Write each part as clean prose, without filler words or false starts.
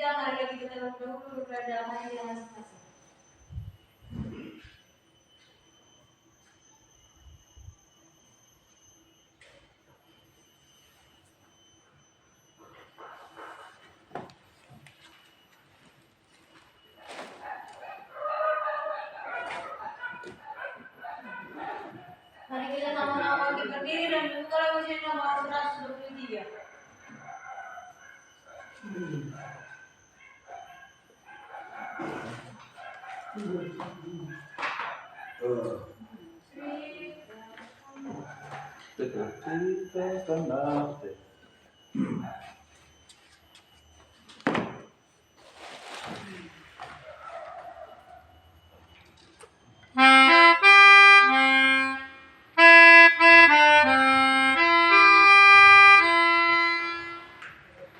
kita mari lagi kita dahulu kepada hari yang masing-masing. Mari kita sama-sama berdiri dan buka lagu nomor 123.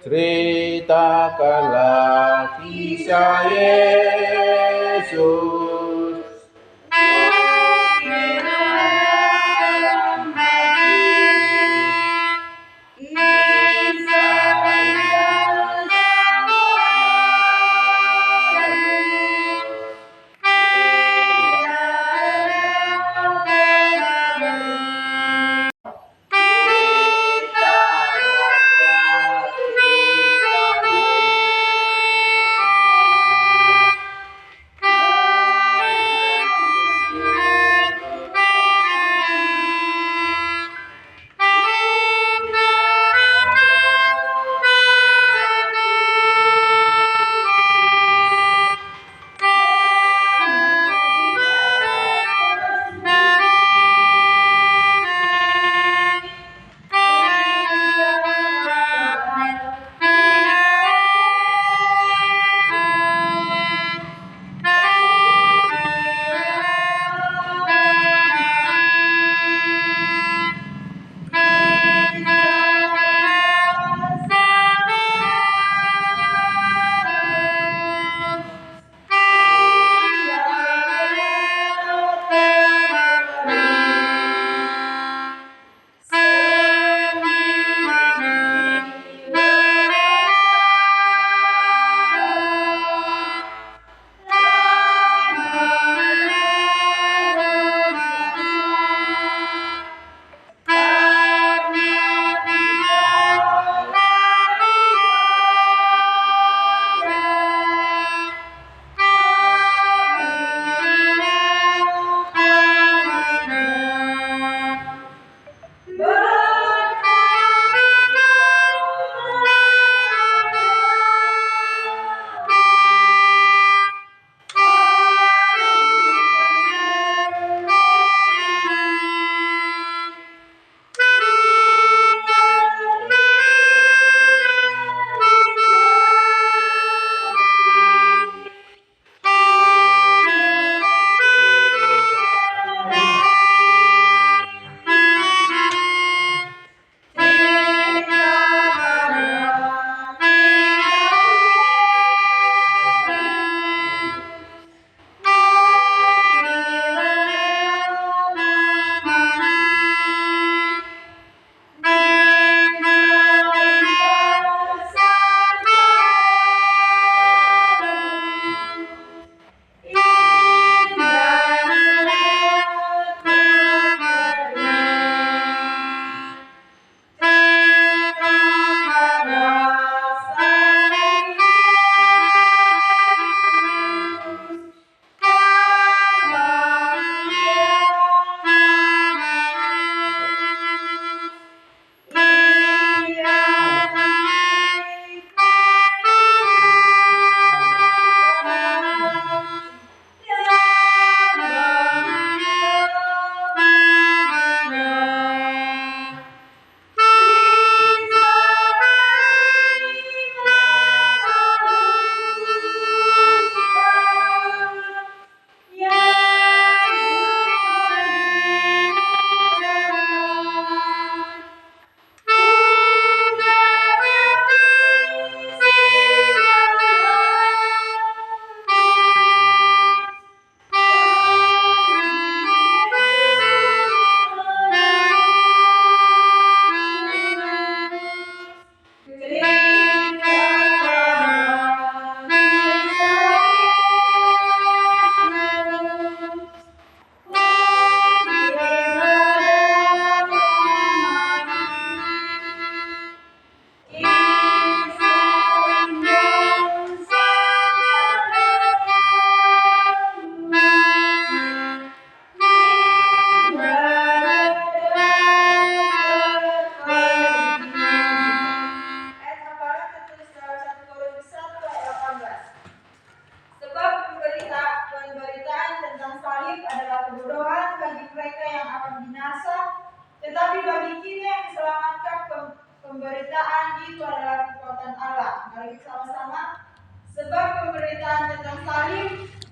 Ceritakanlah kisah Yesus,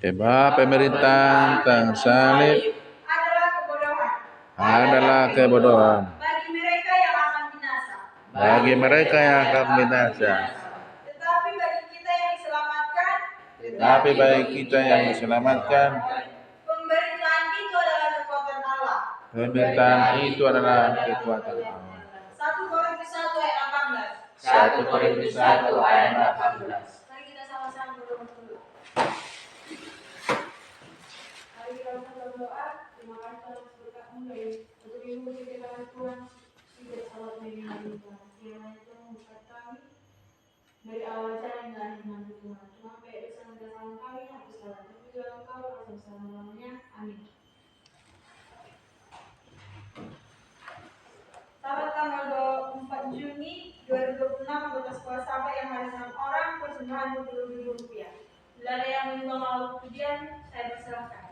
Sebab pemerintahan tentang salib adalah kebodohan bagi mereka yang akan binasa. Tetapi bagi kita yang diselamatkan, pemberitaan itu adalah kekuatan Allah. 1 Korintus 1 ayat 18. Mari kita sama-sama berdoa dulu. Mari kita berdoa. Terima kasih atas berkat-Mu untuk minggu kita Tuhan. Tidak salah dari Tuhan. Kiranya Tuhan memberkati kami dari awal acara hingga akhir nanti Tuhan. Cuma baik bersama kesalahan kami, hapus salah. Tapi juga Engkau akan bersama-lamanya. Amin. Sabat tanggal 24 Juni 2026 anggota sekolah sahabat yang ada 6 orang, persembahan Rp20.000. Bila ada yang menyumbang alat pujian, saya persilahkan.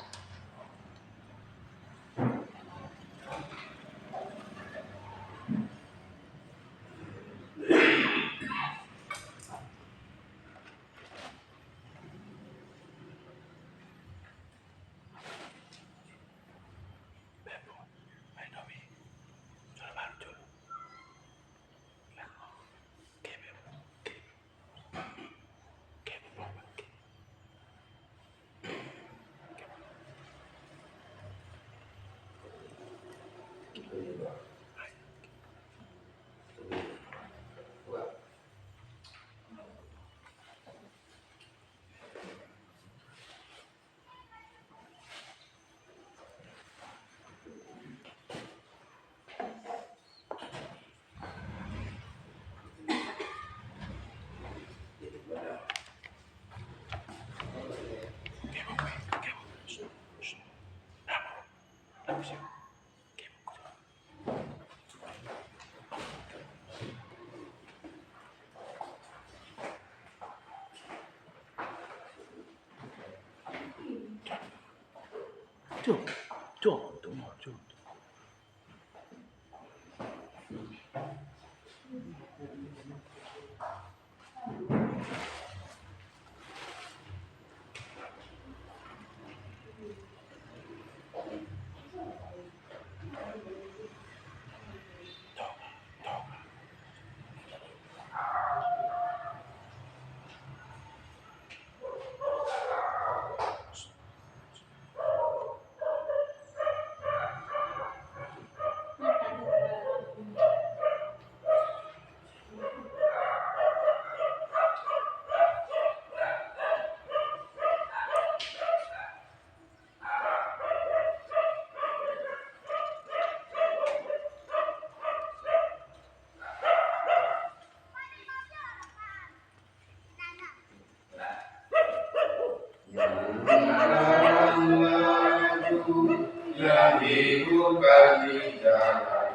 Yang dibuka di jalan,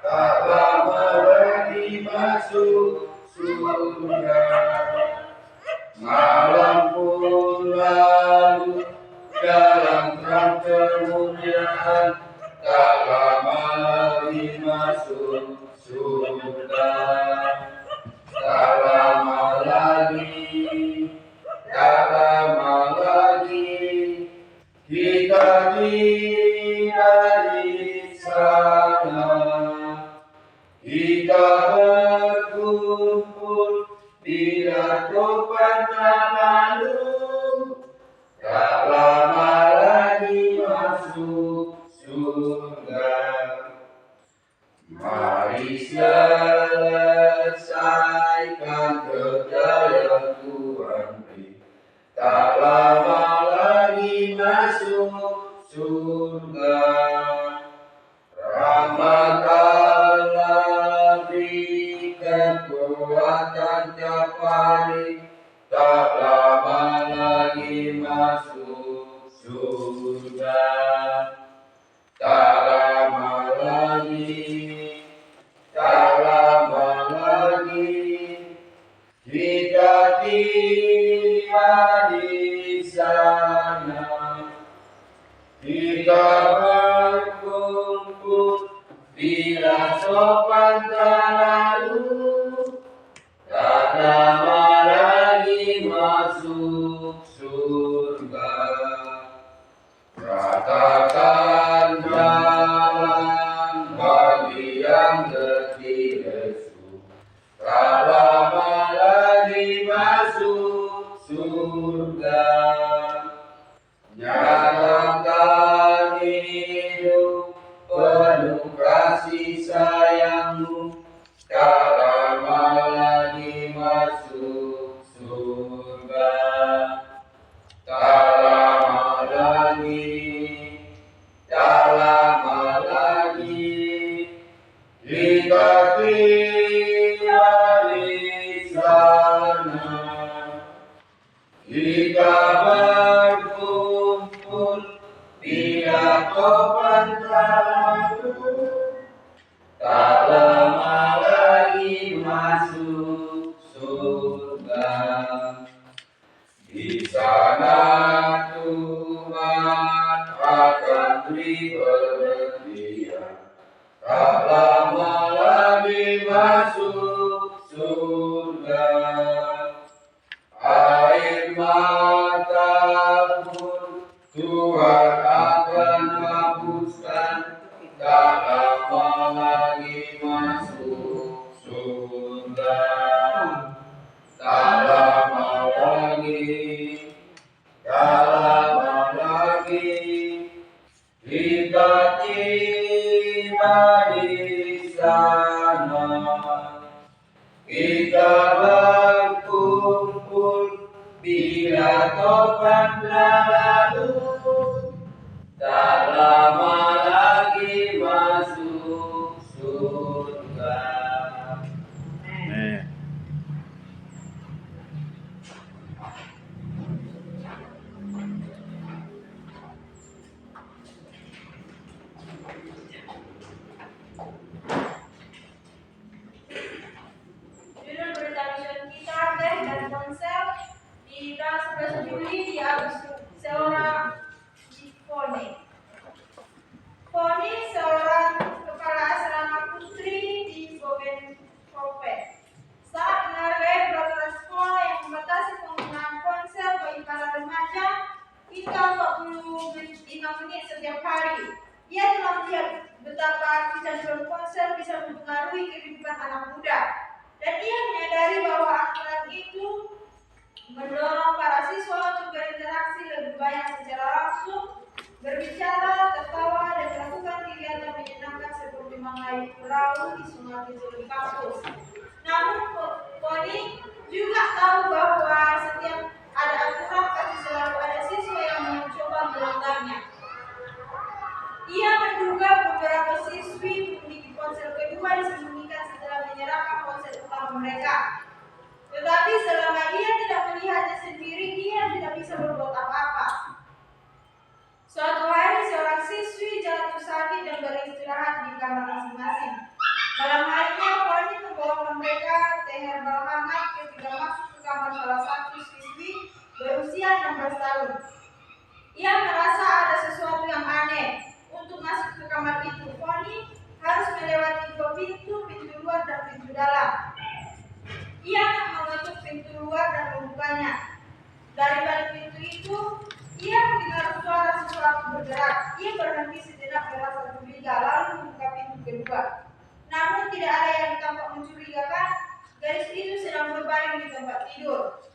tak lama lagi masuk surga. Malam pun lalu dalam terang kemuliaan, tak lama lagi masuk surga. Tak lama lagi, tak lama lagi kita tiba di sana. Kita berkumpul di hadapan lalu, tak lama lagi masuk surga. Mari selesaikan kerja yang Tuhan beri, tak lama lagi masuk surga. Rahmat Allah berikan kekuatan tiap hari, tak lama lagi masuk surga. Tak lama lagi, tak lama lagi kita tiba di sana. Kita berkumpul di sopan lalu, tak lama lagi surga. Nyatakan hidup penuh kasih sayangmu, tak lama lagi masuk surga. Tak lama lagi, tak lama lagi, kita tiba di sana. Kita berkumpul bila Tuhan lalu, tak lama lagi masuk surga. Di sana Tuhan akan beri perhentian, tak lama lagi masuk surga. Air mata pun Tuhan akan hapuskan, tak lama lagi masuk surga. Tak lama lagi, tak lama lagi, kita tiba di sana. Kita berkumpul bila Tuhan lalu, tak lama lagi masuk surga. Amen. Judul berita misi kita teh dan ponsel di tanggal 11 Juli di Agustus seorang di Poni. Poni seorang kepala asrama putri di Bovenkope. Saat menarik peraturan sekolah yang membatasi penggunaan ponsel bagi para remaja hingga 45 menit setiap hari. Ia telah melihat betapa kecanduan ponsel bisa mempengaruhi kehidupan anak muda. Dan ia menyadari bahwa aturan itu mendorong para siswa untuk berinteraksi lebih banyak secara langsung, berbicara, tertawa, dan melakukan kegiatan menyenangkan seperti mengayuh perahu di sungai kecil di kampus. Namun, Poni juga tahu bahwa setiap ada aturan pasti selalu ada siswa yang mencoba melanggarnya. Ia menduga beberapa siswi memiliki ponsel kedua disembunyikan setelah menyerahkan ponsel utama mereka. Tetapi selama ia tidak melihatnya sendiri, ia tidak bisa berbuat apa-apa. Suatu hari seorang siswi jatuh sakit dan beristirahat di kamar masing-masing. Malam harinya Poni membawa mereka teh herbal hangat ketika masuk ke kamar salah satu siswi berusia 16 tahun. Ia merasa ada sesuatu yang aneh. Untuk masuk ke kamar itu, Poni harus melewati dua pintu, pintu luar dan pintu dalam. Ia mengetuk pintu luar dan membukanya. Dari balik pintu itu, ia mendengar suara sesuatu bergerak. Ia berhenti sejenak merasa curiga, lalu membuka pintu kedua. Namun tidak ada yang tampak mencurigakan. Gadis itu sedang berbaring di tempat tidur.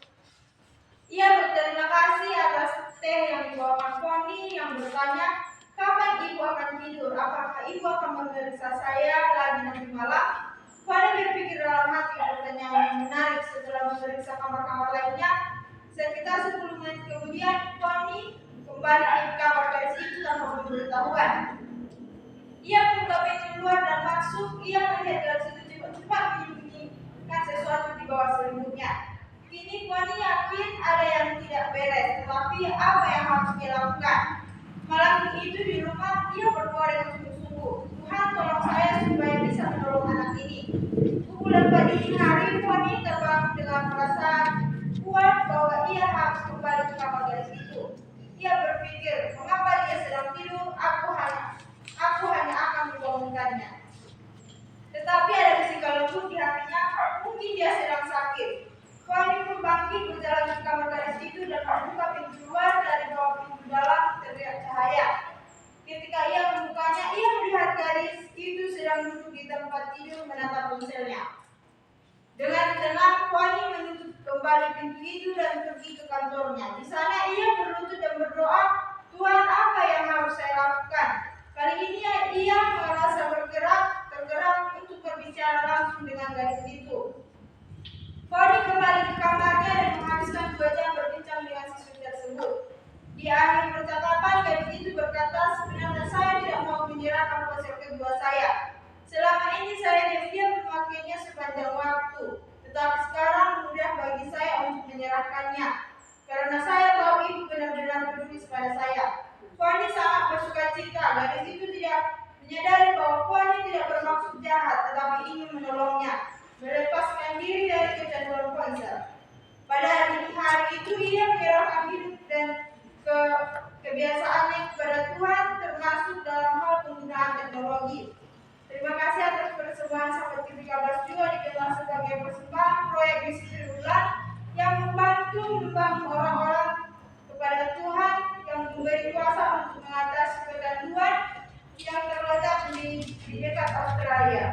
Ia berterima kasih atas teh yang dibawakan Poni yang bertanya, "Kapan ibu akan tidur? Apakah ibu akan memeriksa saya lagi nanti malam?" Poni berpikir dalam hati pertanyaan yang menarik. Setelah memeriksa kamar-kamar lainnya, sekitar 10 menit kemudian Poni kembali ke kamar gadis itu tanpa pemberitahuan. Ia membuka pintu luar dan masuk. Ia melihat gadis itu cepat-cepat menyembunyikan sesuatu di bawah selimutnya. Kini Poni yakin ada yang tidak beres, tetapi apa yang harus dia lakukan? Malam itu di rumah ia berdoa dengan sungguh-sungguh, "Tuhan, tolong saya supaya bisa menolong anak ini." Pukul 4 dini hari, Poni terbangun dengan perasaan kuat bahwa ia harus kembali ke kamar gadis itu. Ia berpikir, "Mengapa dia sedang tidur? Aku hanya akan membangunkannya." Tetapi ada bisikan lembut di hatinya, mungkin dia sedang sakit. Poni pun bangkit berjalan ke kamar gadis itu dan membuka pintu luar. Dari bawah pintu dalam terlihat cahaya. Ketika ia membukanya, ia melihat gadis itu sedang duduk di tempat tidur menatap ponselnya. Dengan tenang, Fani menutup kembali pintu itu dan pergi ke kantornya. Di sana ia berlutut dan berdoa, Tuhan, apa yang harus saya lakukan? Kali ini ia merasa tergerak untuk berbicara langsung dengan gadis itu. Fani kembali ke kamarnya dan menghabiskan 2 jam berbincang dengan siswi tersebut. Di akhir percakapan, gadis itu berkata, sebenarnya saya tidak mau menyerahkan ponsel kedua saya. Selama ini saya diam-diam memakainya sepanjang waktu, tetapi sekarang mudah bagi saya untuk menyerahkannya, karena saya tahu ibu benar-benar peduli kepada saya. Fani sangat bersuka cita. Gadis itu tidak menyadari bahwa Fani tidak bermaksud jahat, tetapi ingin menolongnya melepaskan diri dari kecanduan ponsel. Pada hari itu ia menyerahkan hidup dan kebiasaannya kepada Tuhan, termasuk dalam hal penggunaan teknologi. Terima kasih atas persembahan sahabat ke-13 juga dikenal sebagai persembahan proyek misi Triwulan yang membantu membangun orang-orang kepada Tuhan, yang memberi kuasa untuk mengatasi kecanduan yang terletak di dekat Australia.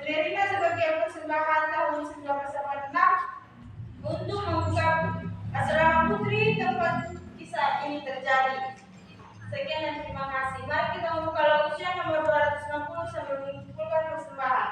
Menerima sebagai persembahan tahun 1986 untuk membuka asrama putri tempat kisah ini terjadi. Sekian dan terima kasih. Mari kita membuka lausia nomor 260 sambil mengumpulkan persembahan.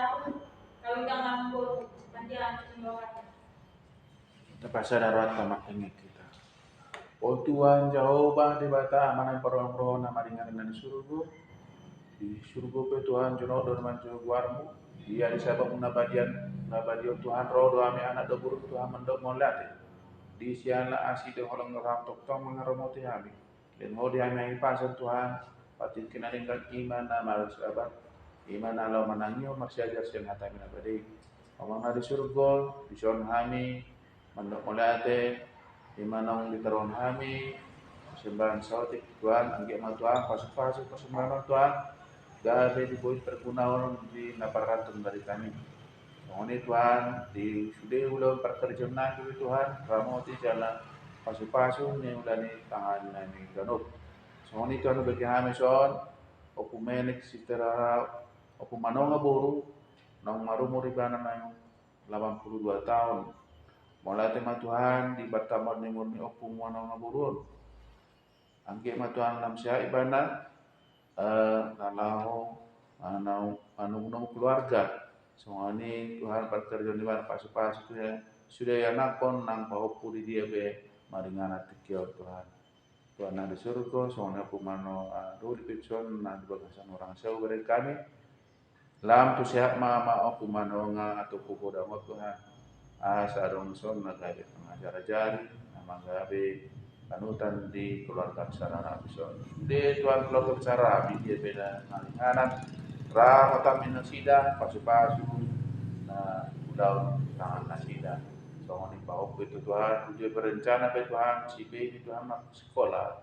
tahun kawin kang nambur panjang sembawakan. Terpaksa darurat tamak ini kita. Oh Tuhan Jehovah di bata mana perong-perong nama ringan dan di surga pe Tuhan jono don manjo guarmu dia di sabab nabadian Tuhan roh doa mi anak do buruk Tuhan mendok molate di siana asi de holong ram tok tong mengaromoti hami dan ho di hami pasan Tuhan patin kena dengan iman na marus abad iman alo manangio masih ajar siang hata mina badai omang di surga di son hami mendok molate imanong di taron hami sembahan sautik Tuhan angge ma Tuhan pasuk-pasuk persembahan Tuhan gabe di boy pergunawan di naparatun dari kami. Mohon Tuhan di sudah ulang perkerjaan nanti Tuhan ramoti jalan pasu-pasu ni ulani tangan nami ganop. Mohon Tuhan bagi kami son opu menek sitera opu manonga boru nang marumo ribana na 82 tahun. Mulai tema Tuhan di batamon ni murni opu manonga boru. Angge ma Tuhan lam sia ibana kalau anu keluarga soalnya Tuhan perkerjaan di mana pasu-pasu sudah ya nakon nang pahopu di dia be maringana tikio Tuhan Tuhan ada surga soalnya aku mano di pitson nang di bagasan orang seu beri kami lam tu sehat mama aku mano nga atau kuku damat Tuhan sarong son nagabe pengajar jari nama gabe panutan di keluarga besar Arabi di Tuhan keluarga besar Arabi dia beda malinganan ramatan minasida pasu-pasu na daun tangan nasida so ni paop itu Tuhan dia berencana be Tuhan si baby Tuhan nak sekolah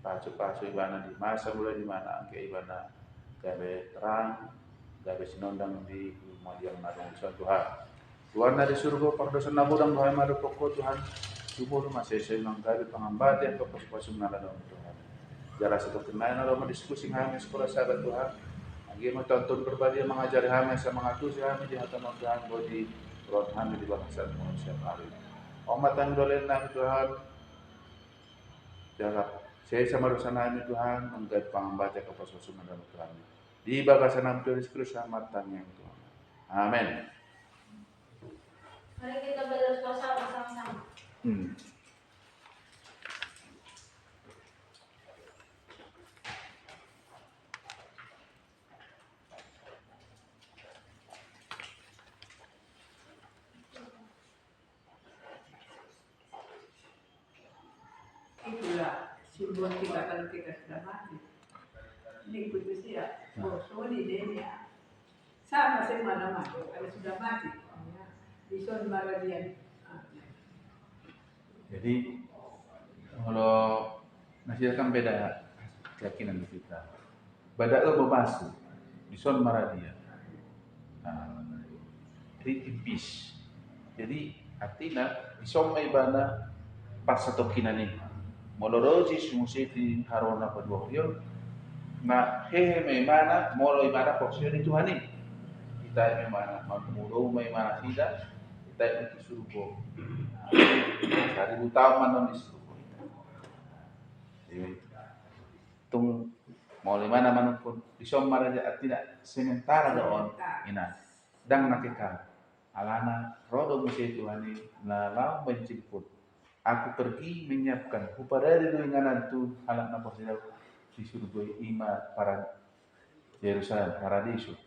pasu-pasu ibana di masa mulai di mana ke ibana gabe terang gabe sinondang di maliang nadong Tuhan Tuhan dari surga perdosan nabudang Tuhan madu pokok Tuhan Subur masih saya menggali pengambat yang kepas-pasung nala dalam Tuhan. Jara satu kenal nala diskusi kami sekolah sahabat Tuhan. Lagi mau tonton berbagi mengajari kami sama ngatusi kami di hadapan Tuhan bodi roh kami di bangsa manusia hari. Omatan dolen nami Tuhan. Jara saya sama dosa kami Tuhan menggali pengambat yang kepas-pasung nala dalam Tuhan. Di bagasan kami Tuhan Yesus amatan yang Tuhan. Amin. Mari kita belajar puasa bersama-sama. Itulah simbol kita kalau kita sudah mati. Ini putus ya, bosoni dia. Sama semana mati, kalau sudah mati. Bison maradian. Jadi kalau nasi kan beda keyakinan kita. Badai bebasu di son maradia. Tipis. Jadi artinya di son may bana pas satu kinani. Moloroji sumusiti harona padwahyo na hehe may mana molo imana poksyo ni Tuhan ini. Kita may mana magmudo may mana sida kita itu surga. 1000 tahun manon di surga. Tung mau mana manon pun isom maraja tidak sementara doon ina dang nakika alana rodo musi Tuhani na lau menciput aku pergi menyiapkan kupadari dengan tu halak na posida di surga ima para Yerusalem paradiso.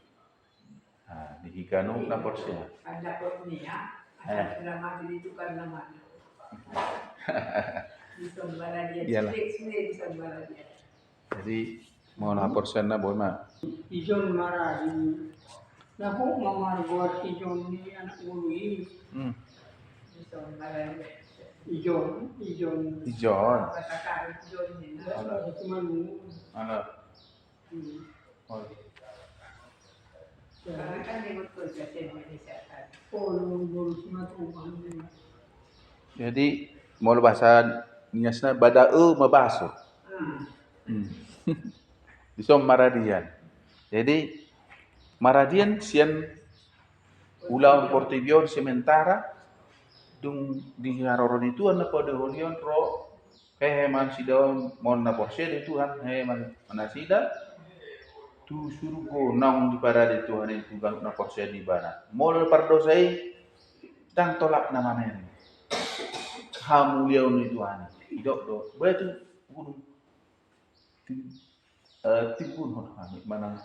Di hikanu na posida. Ada potnya. Sudah mati itu karena mana? Bison maradian. Bison maradian. Jadi mau lapor sana boleh mak? Ijon maradi. Naku mamargot ijon ni anak ului. Bison maradian. Ijon. Katakan ijon ni. Ada teman. Anak. Oh. Karena kan dia betul kasi Indonesia kan. Jadi mau bahasa niasna badau mabaso. Disom maradian. Jadi maradian sian ulang portibion sementara dung di haroron itu ana pada holion ro hehe man sidon mon na porse de Tuhan hehe man manasida tu suruh naung di parade Tuhan itu gang na korsia di bana. Mol pardosai tang tolak nama men. Kamu liau ni Tuhan. Idok do. Berarti gunung tipun hon kami manang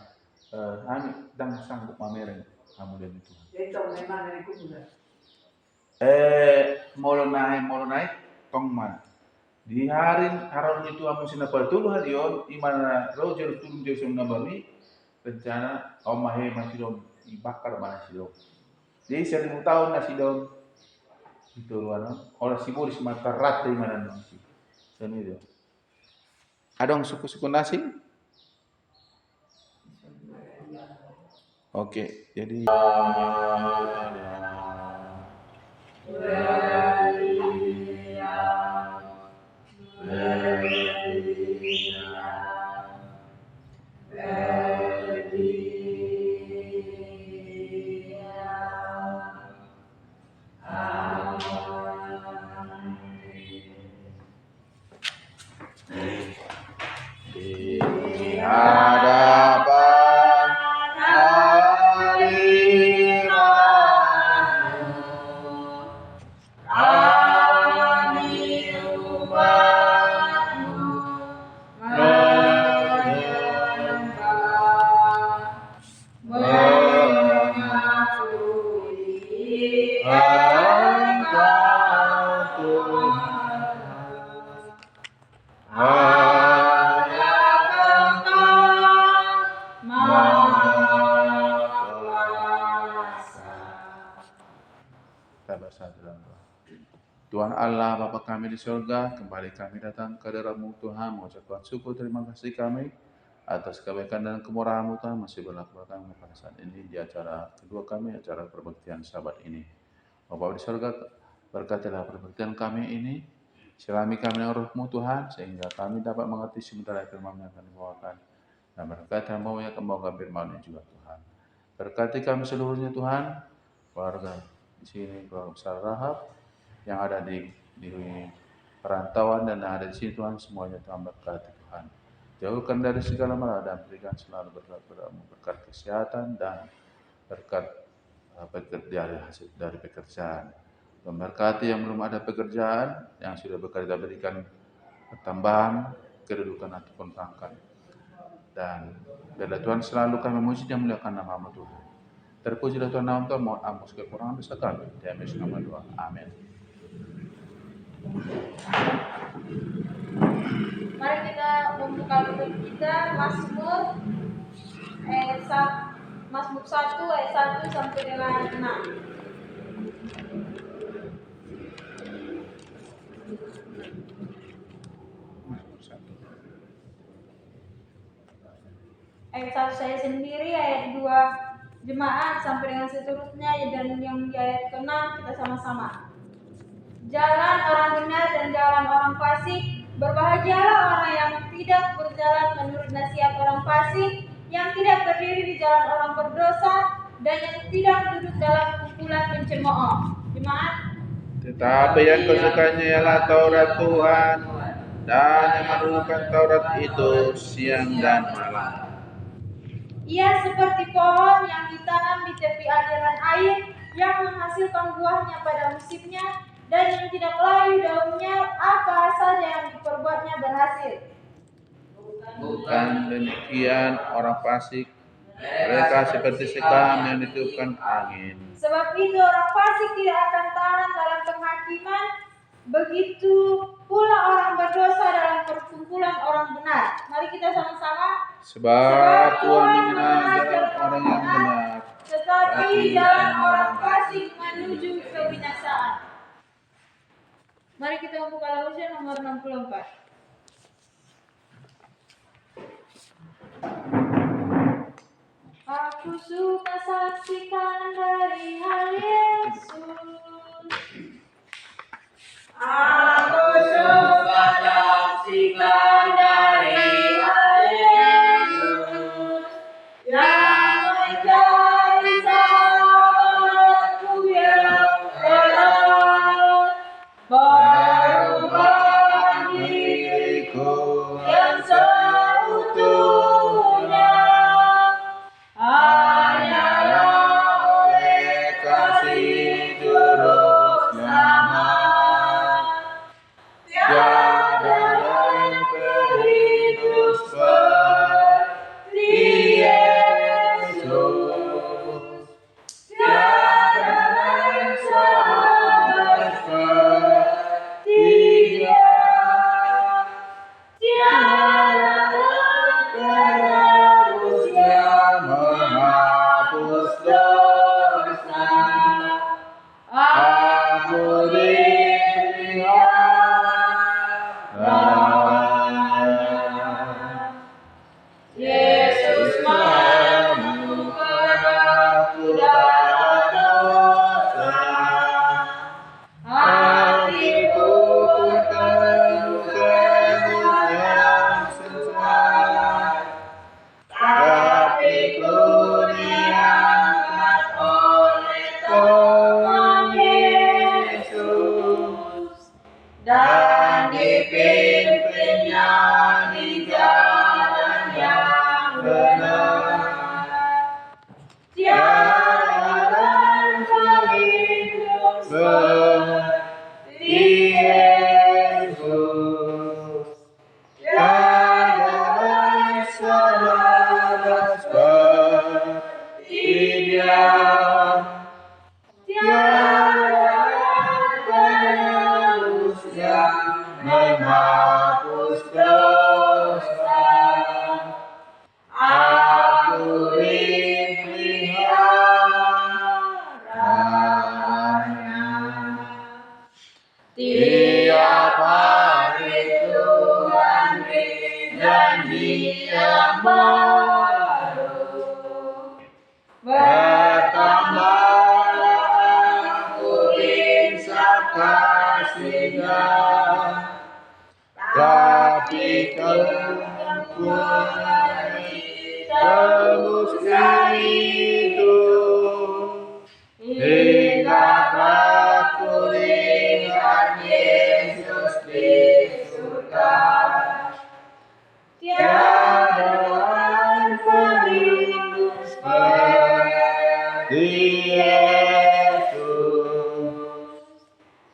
kami dang sanggup mamereng kamu liau ni Tuhan. Itu memang dari kuda. Molo naik tong mana. Di hari haron itu amu sinapa tulu harion imana rojer turun dia sing nabami rencana omahe masih dong dibakar mana sih dong. Jadi 1000 tahun nasi dong itu luar orang sibur di Sumatera Rat di mana dong sih. Dan itu. Adong suku-suku nasi? Oke, jadi di hadapan hadiratmu kami umatmu mengakui Engkau Tuhan. Tuhan Allah Bapa kami di surga, kembali kami datang ke hadirat-Mu Tuhan, mengucapkan syukur terima kasih kami atas kebaikan dan kemurahan-Mu Tuhan masih berlaku kami pada saat ini di acara kedua kami, acara perbaktian Sabat ini. Bapa di surga, berkatilah perbaktian kami ini, sirami kami dengan Roh-Mu Tuhan, sehingga kami dapat mengerti sementara firman yang akan dibawakan. Dan berkati hamba yang akan membawa firman juga Tuhan. Berkati kami seluruhnya Tuhan, keluarga di sini, keluarga besar Rahab, yang ada di perantauan dan yang ada di sini Tuhan, semuanya Tuhan berkati Tuhan. Jauhkan dari segala mara dan berikan selalu berkat kesehatan dan berkat hasil dari pekerjaan. Memberkati yang belum ada pekerjaan, yang sudah bekerja berikan tambahan kedudukan ataupun pangkat. Dan biarlah Tuhan selalu kami memuji dan memuliakan nama Tuhan. Terpujilah Tuhan nama Tuhan, mohon ampun kekurangan dosa kami. Di Yesus nama doa. Amin. Mari kita membuka Bible kita Mazmur 1 ayat 1 sampai dengan 6. Ayat 1 saya sendiri, ayat 2 jemaat sampai dengan seterusnya, dan yang di ayat ke-6 kita sama-sama. Jalan orang benar dan jalan orang fasik, berbahagialah orang yang tidak berjalan menurut nasihat orang fasik, yang tidak berdiri di jalan orang berdosa, dan yang tidak duduk dalam kumpulan pencemooh. Jemaat. Tetapi yang kesukaannya ialah Taurat Tuhan, dan yang merenungkan Taurat itu siang dan malam. Ia seperti pohon yang ditanam di tepi aliran air, yang menghasilkan buahnya pada musimnya, dan yang tidak layu daunnya, apa saja yang diperbuatnya berhasil. Bukan demikian orang fasik, mereka seperti sekam yang ditiupkan angin. Sebab itu orang fasik tidak akan tahan dalam penghakiman, begitu pula orang berdosa dalam perkumpulan orang benar. Mari kita sama-sama. Sebab Tuhan mengajar orang yang benar, tetapi jalan orang fasik menuju kebinasaan. Mari kita membuka Lalusia nomor 64. Aku suka saksikan dari hal Yesus. Aku suka saksikan dari hal Yesus yang menjadi sahabatku yang erat, merubah diriku yang seutuhnya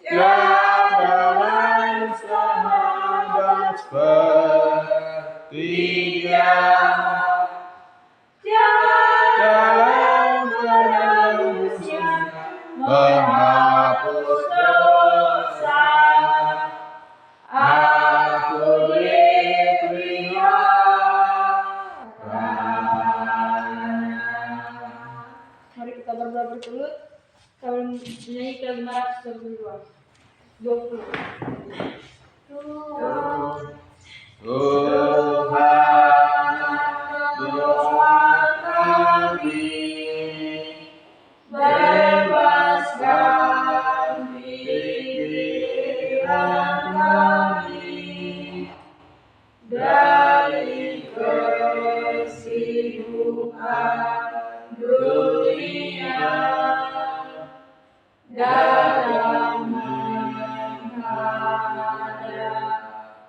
yang dalam sahabat seperti Dia, dalam penebusnya menghapus dosa. Aku Mari kita berdoa bertelut. Kami menyanyi ke 522. 20. Tuhan, doa kami, bebaskan pikiran kami dari kesibukan dunia dalam menghadap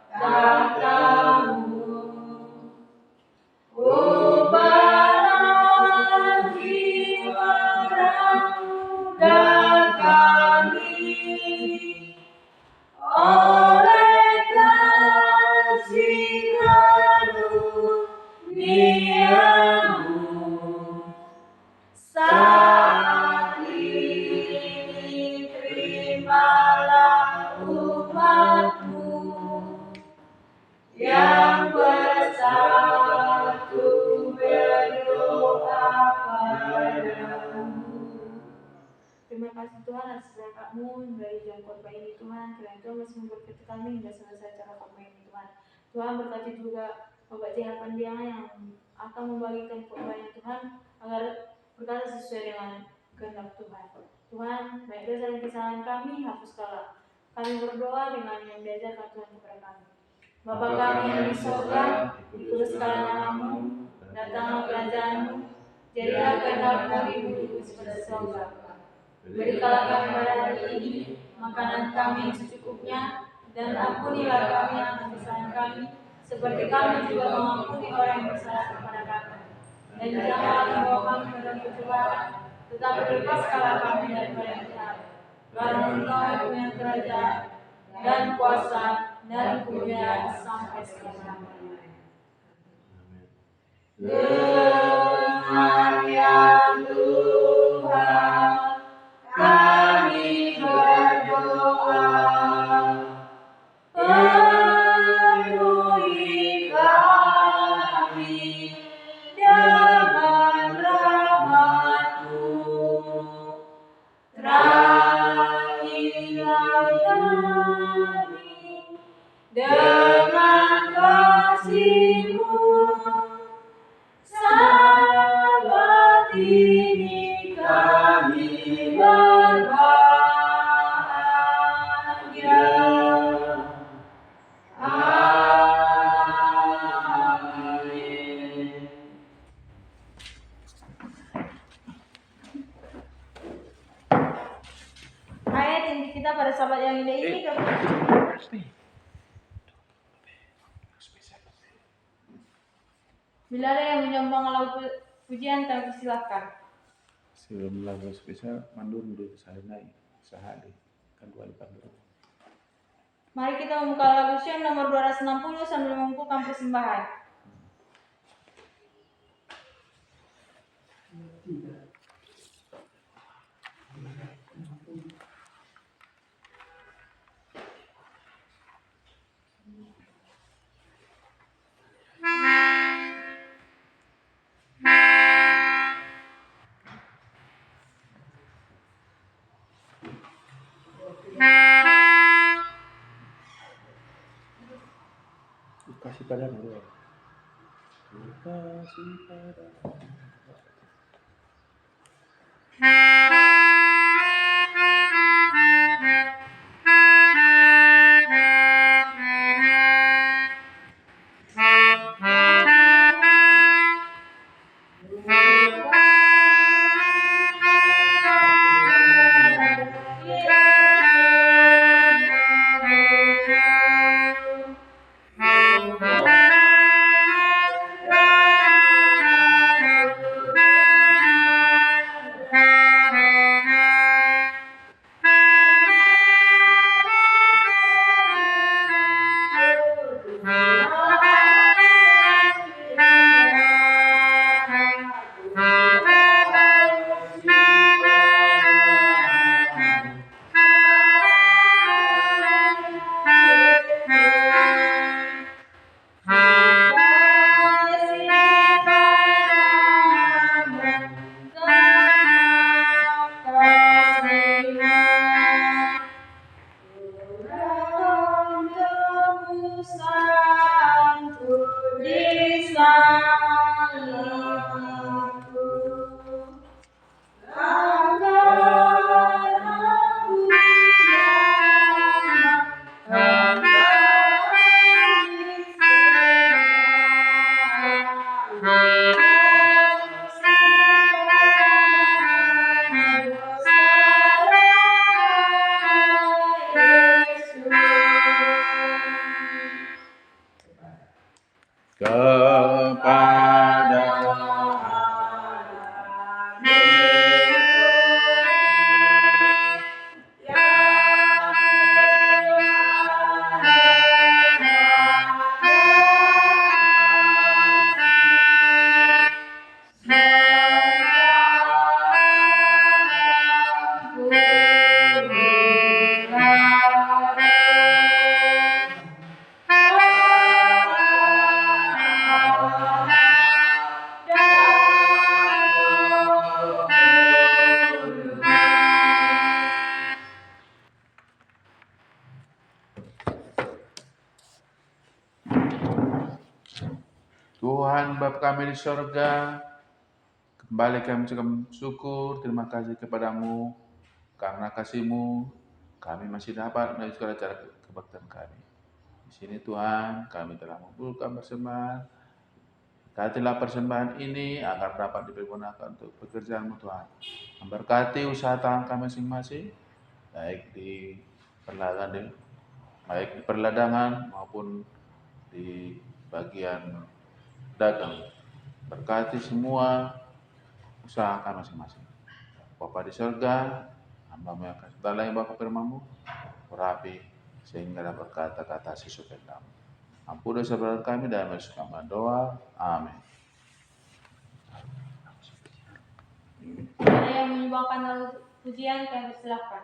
tatamu. Ubahlah jiwa dan kami oleh kasih karuniamu. Saat ini terimalah umatmu yang bersatu berdoa padamu. Terima kasih Tuhan atas berkat-Mu dari jam khotbah ini Tuhan. Kiranya Tuhan masih memberkati kami hingga selesai acara khotbah ini Tuhan. Tuhan berkati juga Bapak J. Pandiana yang akan membagikan khotbahnya Tuhan, agar berkata sesuai dengan kehendak Tuhan. Tuhan, baik dosa dan kesalahan kami, hapuskanlah. Kami berdoa dengan yang diajarkan Tuhan kepada kami. Bapa kami yang di sorga, dikuduskanlah namamu, datanglah kerajaan-Mu, jadilah kehendak-Mu di bumi seperti di sorga. Berikanlah kami pada hari ini makanan kami yang secukupnya, dan ampunilah kami atas kesalahan kami, seperti kami juga mengampuni orang yang bersalah kepada kami. Dan janganlah membawa kami ke dalam pencobaan, tetapi lepaskanlah kami daripada yang jahat. Karena Engkau yang punya kerajaan dan kuasa dan kemuliaan sampai selama-lamanya. Dengan yang Tuhan kami berdoa, penuhi kami dengan rahmat-Mu, terangilah kami dengan kasih-Mu. Saat ini kami berbahagia. Amin. Ayat inti kita pada sahabat yang indah ini bila ada yang menyumbang lagu pujian, kami silakan. Sebelum lagu spesial, mandur dulu sehari sehari kan dua kali. Mari kita membuka lagu Syam nomor 260 sambil mengumpulkan persembahan. Kasih pada dulu. Kasih pada. Tuhan Bapa kami di sorga, kembali kami mengucapkan syukur, terima kasih kepadamu, karena kasih-Mu kami masih dapat melanjutkan acara kebaktian kami. Di sini Tuhan, kami telah mengumpulkan persembahan. Berkatilah persembahan ini agar dapat dipergunakan untuk pekerjaan-Mu Tuhan. Memberkati usaha tangan kami masing-masing, baik di perladangan maupun di bagian dagang. Berkati semua usaha kami masing-masing. Bapa di surga, hamba-Mu yang kasih segala yang Bapa firman-Mu, urapi sehingga dapat kata-kata sesuai kehendak-Mu. Ampuni dosa kami dan masuk kami doa. Amin. Ada yang menyumbangkan lagu pujian, kami persilakan.